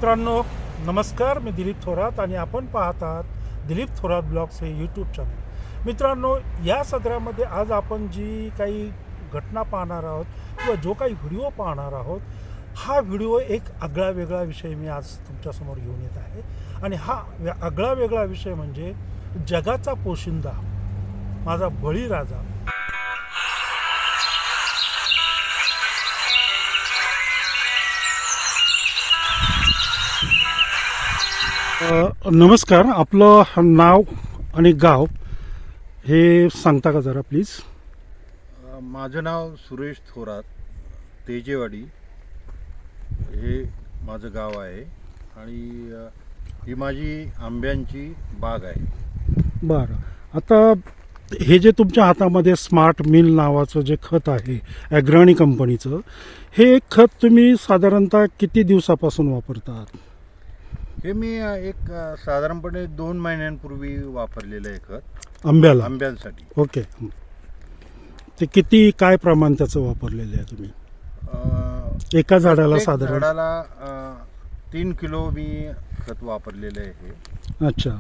मित्रांनो नमस्कार, मी दिलीप थोरात आणि आपण पाहतात दिलीप थोरात ब्लॉग्स हे यूट्यूब चॅनल. मित्रांनो, या सदरामध्ये आज आपण जी काही घटना पाहणार आहोत किंवा जो काही व्हिडिओ पाहणार आहोत, हा व्हिडिओ एक आगळा वेगळा विषय मी आज तुमच्यासमोर घेऊन येत आहे. आणि हा आगळा वेगळा विषय म्हणजे जगाचा पोशिंदा माझा बळीराजा. नमस्कार, आपलं नाव आणि गाव हे सांगता का जरा प्लीज? माझं नाव सुरेश थोरात, तेजेवाडी हे माझं गाव आहे आणि ही माझी आंब्यांची बाग आहे. बरं, आता हे जे तुमच्या हातामध्ये स्मार्ट मिल नावाचं जे खत आहे ॲग्रणी कंपनीचं, हे खत तुम्ही साधारणतः किती दिवसापासून वापरतात? हे मी एक साधारणपणे 2 महिन्यांपूर्वी वापरलेलं आहे खत आंब्यांसाठी. ओके, ते किती काय प्रमाण त्याचं वापरलेलं आहे तुम्ही एका झाडाला? साधारण झाडाला 3 किलो मी खत वापरलेलं आहे. अच्छा,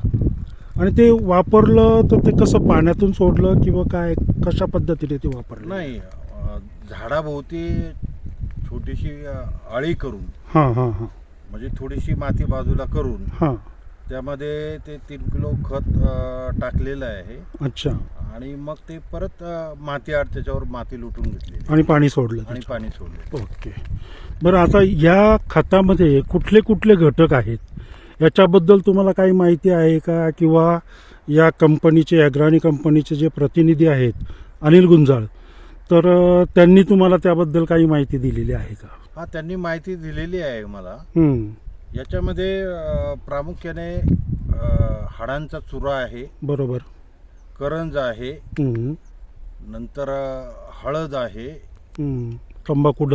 आणि ते वापरलं तर ते कसं पाण्यातून सोडलं किंवा काय, कशा पद्धतीने ते वापरलं? नाही, झाडाभोवती छोटीशी आळी करून, हां हां हां, म्हणजे थोडीशी माती बाजूला करून हां, त्यामध्ये ते 3 किलो खत टाकलेलं आहे. अच्छा, आणि मग ते परत माती आड त्याच्यावर माती लुटून घेतली आणि पाणी सोडलं आणि पाणी सोडले. ओके, बरं, आता या खतामध्ये कुठले कुठले घटक आहेत याच्याबद्दल तुम्हाला काही माहिती आहे का? किंवा या कंपनीचे ॲग्रणी कंपनीचे जे प्रतिनिधी आहेत अनिल गुंजाळ, तर त्यांनी तुम्हाला त्याबद्दल काही माहिती दिलेली आहे का? हा, त्यांनी माहिती दिलेली आहे मला. याच्यामध्ये प्रामुख्याने हाडांचा चुरा आहे, बरोबर, करंज आहे, नंतर हळद आहे, तंबाखू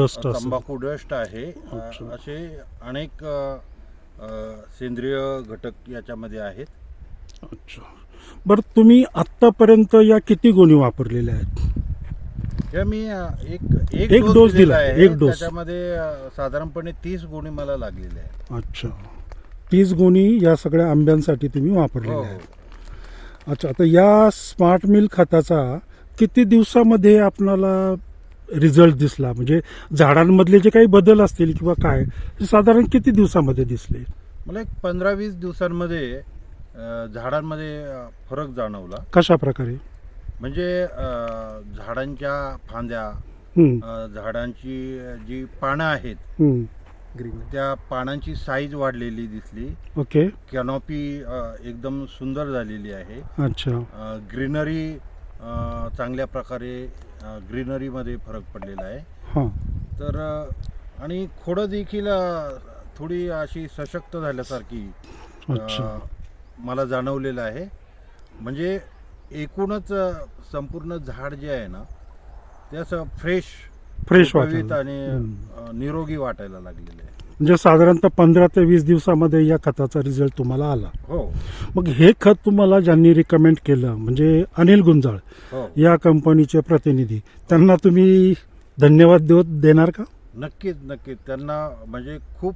डस्ट आहे. असे अनेक सेंद्रिय घटक याच्यामध्ये आहेत. अच्छा, बरं, तुम्ही आत्तापर्यंत या किती गोणी वापरलेल्या आहेत? हे मी एक डोस दिला आहे. एक डोस त्याच्यामध्ये साधारणपणे 30 गोणी मला लागलेल्या आहेत. अच्छा, 30 गोणी या सगळ्या आंब्यांसाठी तुम्ही वापरलेल्या हो. आहेत. अच्छा, आता या स्मार्ट मिल खताचा किती दिवसामध्ये आपणाला रिझल्ट दिसला? म्हणजे झाडांमधले जे काही बदल असतील किंवा काय, साधारण किती दिवसामध्ये दिसले? मला एक 15-20 दिवसांमध्ये झाडांमध्ये फरक जाणवला. कशा प्रकारे? म्हणजे झाडांच्या फांद्या, झाडांची जी पानं आहेत त्या पानांची साईज वाढलेली दिसली. ओके, कॅनॉपी एकदम सुंदर झालेली आहे. अच्छा, ग्रीनरी चांगल्या प्रकारे ग्रीनरीमध्ये फरक पडलेला आहे. हां, तर आणि खोडं देखील थोडी अशी सशक्त झाल्यासारखी मला जाणवलेलं आहे. म्हणजे एकूणच संपूर्ण झाड जे आहे ना, ते असं फ्रेश आणि निरोगी वाटायला लागलेलं आहे. म्हणजे साधारणतः 15 ते 20 दिवसामध्ये या खताचा रिझल्ट तुम्हाला आला. हो. मग हे खत तुम्हाला ज्यांनी रिकमेंड केलं म्हणजे अनिल गुंजाळ, हो, या कंपनीचे प्रतिनिधी, त्यांना तुम्ही धन्यवाद देणार का? नक्कीच त्यांना म्हणजे खूप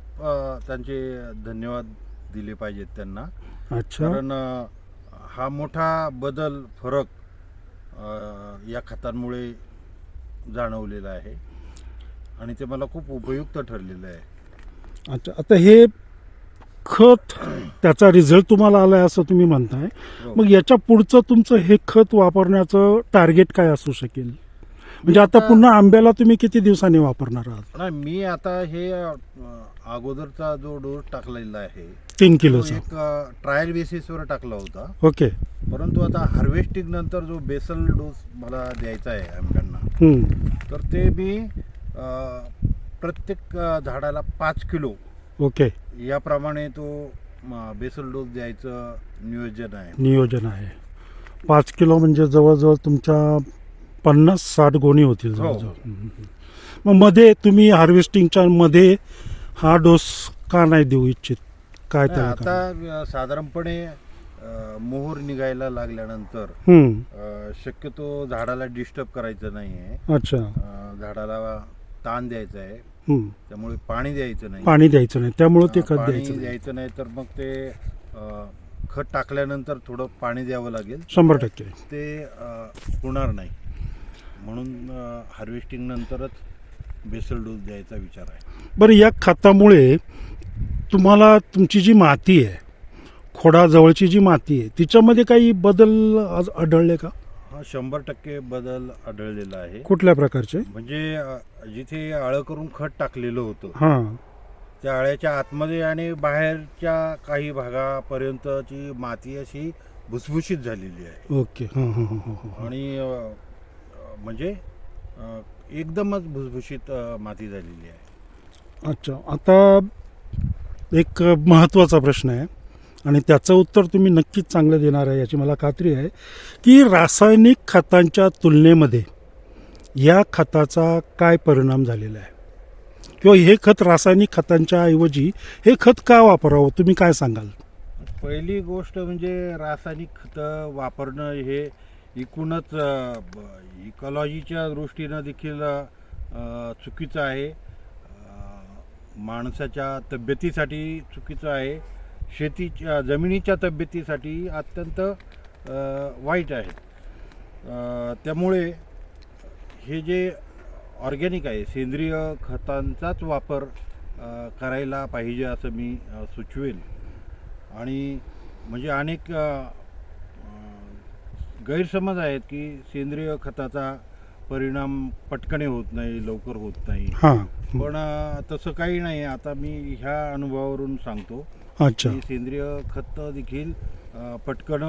त्यांचे धन्यवाद दिले पाहिजेत त्यांना. अच्छा, कारण हा मोठा बदल, फरक या खतांमुळे जाणवलेला आहे आणि ते मला खूप उपयुक्त ठरलेलं आहे. अच्छा, आता हे खत त्याचा रिझल्ट तुम्हाला आलाय असं तुम्ही म्हणताय. हो. मग याच्या पुढचं तुमचं हे खत वापरण्याचं टार्गेट काय असू शकेल? म्हणजे आता पुन्हा आंब्याला तुम्ही किती दिवसांनी वापरणार आहात? नाही, मी आता हे अगोदरचा जो डोस टाकलेला आहे 3 तो किलोचा एक ट्रायल बेसिसवर टाकला होता. ओके, परंतु आता हार्वेस्टिंग नंतर जो बेसल डोस मला द्यायचा आहे आंब्यांना, तर ते मी प्रत्येक झाडाला 5 किलो ओके, याप्रमाणे तो बेसल डोस द्यायचं नियोजन आहे. 5 किलो म्हणजे जवळजवळ तुमच्या 50-60 गोणी होतील जवळजवळ. मग मध्ये तुम्ही हार्वेस्टिंगच्या मध्ये हा डोस का नाही देऊ इच्छित? काय आता साधारणपणे मोहर निघायला लागल्यानंतर शक्यतो झाडाला डिस्टर्ब करायचं नाही आहे. अच्छा, झाडाला ताण द्यायचा आहे. त्यामुळे पाणी द्यायचं नाही. पाणी द्यायचं नाही, त्यामुळे ते खत पाणी द्यायचं नाही. द्यायचं नाही तर मग ते खत टाकल्यानंतर थोडं पाणी द्यावं लागेल. 100% ते होणार नाही, म्हणून हार्वेस्टिंग नंतरच बेसल डोस द्यायचा विचार आहे. बरं, या खतामुळे तुम्हाला तुमची जी माती आहे, खोडाजवळची जी माती आहे, तिच्यामध्ये काही बदल आढळले का? हा 100% बदल आढळलेला आहे. कुठल्या प्रकारचे? म्हणजे जिथे आळं करून खत टाकलेलं होतं हां. त्या आळ्याच्या आतमध्ये आणि बाहेरच्या काही भागापर्यंतची माती अशी भुसभुशीत झालेली आहे. ओके. हां हां हां हां. आणि म्हणजे एकदमच भुसभुशीत माती झालेली आहे. अच्छा, आता एक महत्त्वाचा प्रश्न आहे आणि त्याचं उत्तर तुम्ही नक्कीच चांगलं देणार आहे याची मला खात्री आहे, की रासायनिक खतांच्या तुलनेमध्ये या खताचा काय परिणाम झालेला आहे, किंवा हे खत रासायनिक खतांच्या ऐवजी हे खत का वापरावं, तुम्ही काय सांगाल? पहिली गोष्ट म्हणजे रासायनिक खतं वापरणं हे एकूणच इकॉलॉजीच्या दृष्टीनं देखील चुकीचं आहे. माणसाच्या तब्येतीसाठी चुकीचं आहे. शेतीच्या जमिनीच्या तब्येतीसाठी अत्यंत वाईट आहे. त्यामुळे हे जे ऑर्गॅनिक आहे, सेंद्रिय खतांचाच वापर करायला पाहिजे असं मी सुचवेल. आणि म्हणजे अनेक गैरसमज आहेत की सेंद्रिय खताचा परिणाम पटकने होत नाही, लवकर होत नाही. हां. पण तसं काही नाही. आता मी ह्या अनुभवावरून सांगतो अच्छा. की सेंद्रिय खत देखील पटकन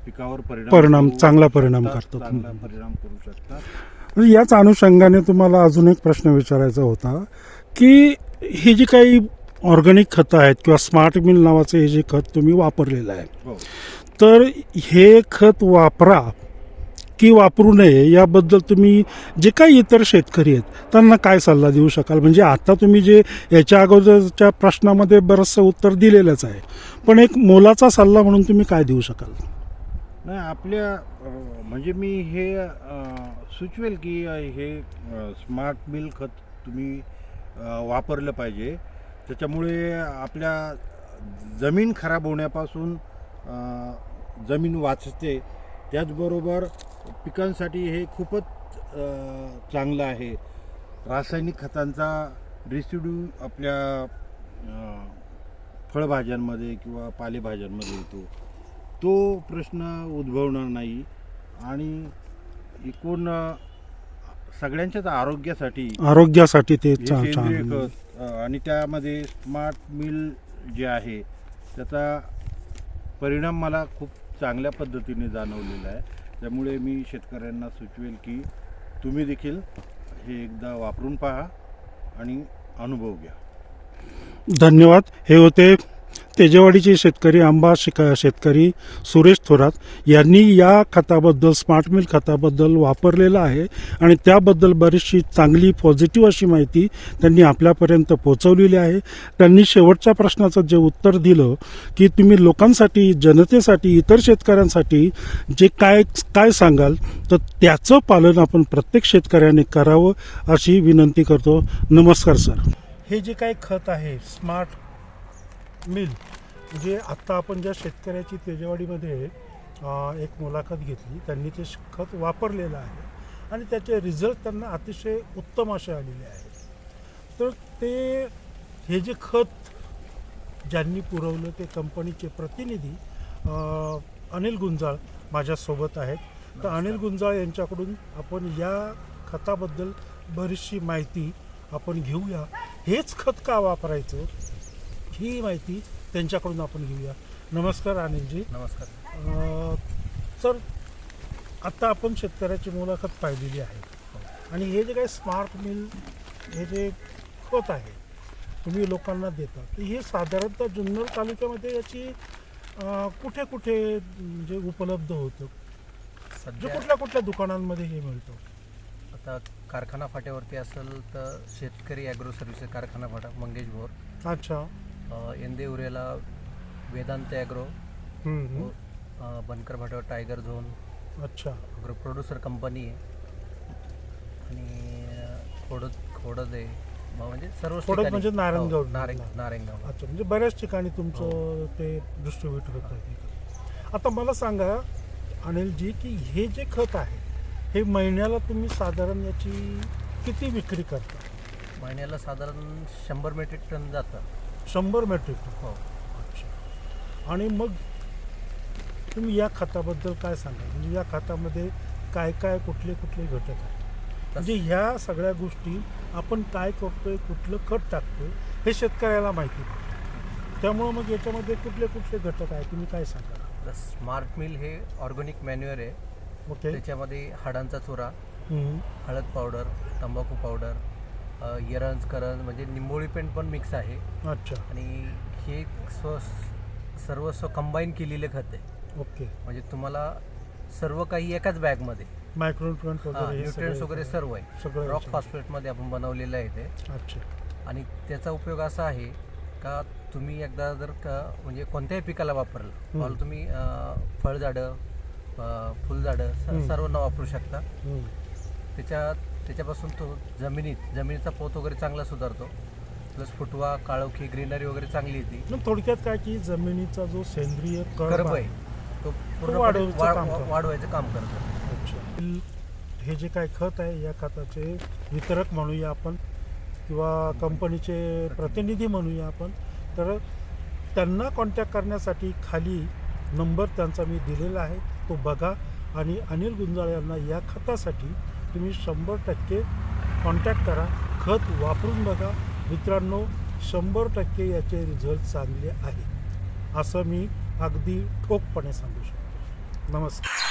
पिकावर चांगला परिणाम करतात. चांगला परिणाम करू शकतात. म्हणजे याच अनुषंगाने तुम्हाला अजून एक प्रश्न विचारायचा होता, की हे जी काही ऑर्गॅनिक खतं आहेत किंवा स्मार्ट मिल नावाचं हे जे खत तुम्ही वापरलेलं आहे, हो. तर हे खत वापरा की वापरू नये याबद्दल तुम्ही जे काही इतर शेतकरी आहेत त्यांना काय सल्ला देऊ शकाल? म्हणजे आता तुम्ही जे याच्या अगोदरच्या प्रश्नामध्ये बरंचसं उत्तर दिलेलंच आहे, पण एक मोलाचा सल्ला म्हणून तुम्ही काय देऊ शकाल? नाही, आपल्या म्हणजे मी हे सुचवेल की हे स्मार्ट मिल खत तुम्ही वापरलं पाहिजे. त्याच्यामुळे आपल्या जमीन खराब होण्यापासून जमीन वाचते. त्याचबरोबर पिकांसाठी हे खूपच चांगलं आहे. रासायनिक खतांचा रेसिड्यू आपल्या फळभाज्यांमध्ये किंवा पालेभाज्यांमध्ये येतो, तो प्रश्न उद्भवणार नाही. आणि एकूण सगळ्यांच्याच आरोग्यासाठी ते सेंद्रिय खत आणि त्यामध्ये स्मार्ट मिल जे आहे त्याचा परिणाम मला खूप चांगल्या पद्धतीने जाणवलेला आहे. त्यामुळे मी शेतकऱ्यांना सुचवेल की तुम्ही देखील हे एकदा वापरून पहा आणि अनुभव घ्या. धन्यवाद. हे होते तेजेवाडीचे शेतकरी, आंबा शेतकरी सुरेश थोरात यांनी या खताबद्दल, स्मार्ट मिल खताबद्दल वापरलेलं आहे आणि त्याबद्दल बरीचशी चांगली पॉझिटिव्ह अशी माहिती त्यांनी आपल्यापर्यंत पोहोचवलेली आहे. त्यांनी शेवटच्या प्रश्नाचं जे उत्तर दिलं की तुम्ही लोकांसाठी, जनतेसाठी, इतर शेतकऱ्यांसाठी जे काय सांगाल, तर त्याचं पालन आपण प्रत्येक शेतकऱ्याने करावं अशी विनंती करतो. नमस्कार सर. हे जे काही खत आहे स्मार्ट मिल, म्हणजे आत्ता आपण ज्या शेतकऱ्याची तेजेवाडीमध्ये एक मुलाखत घेतली, त्यांनी ते खत वापरलेलं आहे आणि त्याचे रिझल्ट त्यांना अतिशय उत्तम असे आलेले आहेत. तर ते हे जे खत ज्यांनी पुरवलं ते कंपनीचे प्रतिनिधी अनिल गुंजाळ माझ्यासोबत आहेत. तर अनिल गुंजाळ यांच्याकडून आपण या खताबद्दल बरीचशी माहिती आपण घेऊया. हेच खत का वापरायचं ही माहिती त्यांच्याकडून आपण घेऊया. नमस्कार अनिलजी. नमस्कार सर, आत्ता आपण शेतकऱ्याची मुलाखत पाहिलेली आहे आणि हे जे काही स्मार्ट मिल हे जे खत आहे तुम्ही लोकांना देता, तर हे साधारणतः जुन्नर तालुक्यामध्ये याची कुठे कुठे म्हणजे उपलब्ध होतं? सध्या कुठल्या दुकानांमध्ये हे मिळतं? आता कारखाना फाट्यावरती असेल तर शेतकरी ॲग्रो सर्व्हिसेस कारखाना फाटा मंगेश भोर. अच्छा. एंदे उरेला वेदांत ॲग्रो, बनकर फाट्यावर टायगर झोन. अच्छा. प्रोड्युसर कंपनी आहे आणि खोडद आहे. म्हणजे सर्व थोडं म्हणजे नारायणगाव. नारायणगाव. अच्छा, म्हणजे बऱ्याच ठिकाणी तुमचं ते डिस्ट्रीब्यूट होत आहे. आता मला सांगा अनिलजी की हे जे खत आहे हे महिन्याला तुम्ही साधारण याची किती विक्री करता? महिन्याला साधारण 100 मेट्रिक टन जातं. 100 मेट्रिक टन. हो. अच्छा. आणि मग तुम्ही या खताबद्दल काय सांगाल? म्हणजे या खतामध्ये काय काय कुठले कुठले घटक आहेत? म्हणजे ह्या सगळ्या गोष्टी आपण काय करतोय, कुठलं खत टाकतोय हे शेतकऱ्याला माहिती नाही. त्यामुळं मग याच्यामध्ये कुठले कुठले घटक आहेत तुम्ही काय सांगाल? तर स्मार्ट मिल हे ऑर्गॅनिक मॅन्युअर आहे. ओके. त्याच्यामध्ये हाडांचा चुरा, हम्म. हळद पावडर, तंबाखू पावडर, एरंज करंज म्हणजे निंबोळी पेंट पण मिक्स आहे. अच्छा. आणि हे सर्वस्व कंबाईन केलेले खत आहे. ओके. म्हणजे तुम्हाला सर्व काही एकाच बॅगमध्ये मायक्रोन्युट्रंट वगैरे हे न्यूट्रिएंट्स सगळं वगैरे सर्व आहे. सगळं रॉक याच्यामध्ये. फॉस्फेटमध्ये आपण बनवलेलं आहे ते. अच्छा. आणि त्याचा उपयोग असा आहे का तुम्ही एकदा जर का म्हणजे कोणत्याही पिकाला वापरलं मला तुम्ही फळझाडं, फुलझाडं सर्वांना वापरू शकता. हम्म. त्याच्यापासून तो जमिनीचा पोत वगैरे चांगला सुधारतो. प्लस फुटवा, काळोखी, ग्रीनरी वगैरे चांगली येते. मग थोडक्यात काय की जमिनीचा जो सेंद्रिय कर्ब आहे तो वाढवायचं काम करतो. वाढवायचं काम करतो. अच्छा. हे जे काय खत आहे या खताचे वितरक म्हणूया आपण किंवा कंपनीचे प्रतिनिधी म्हणूया आपण, तर त्यांना कॉन्टॅक्ट करण्यासाठी खाली नंबर त्यांचा मी दिलेला आहे, तो बघा. आणि अनिल गुंजाळ यांना या खतासाठी तुम्ही 100% कॉन्टॅक्ट करा. खत वापरून बघा मित्रांनो, 100% याचे रिझल्ट चांगले आहे असं मी अगदी ठोकपणे सांगू शकतो. नमस्कार.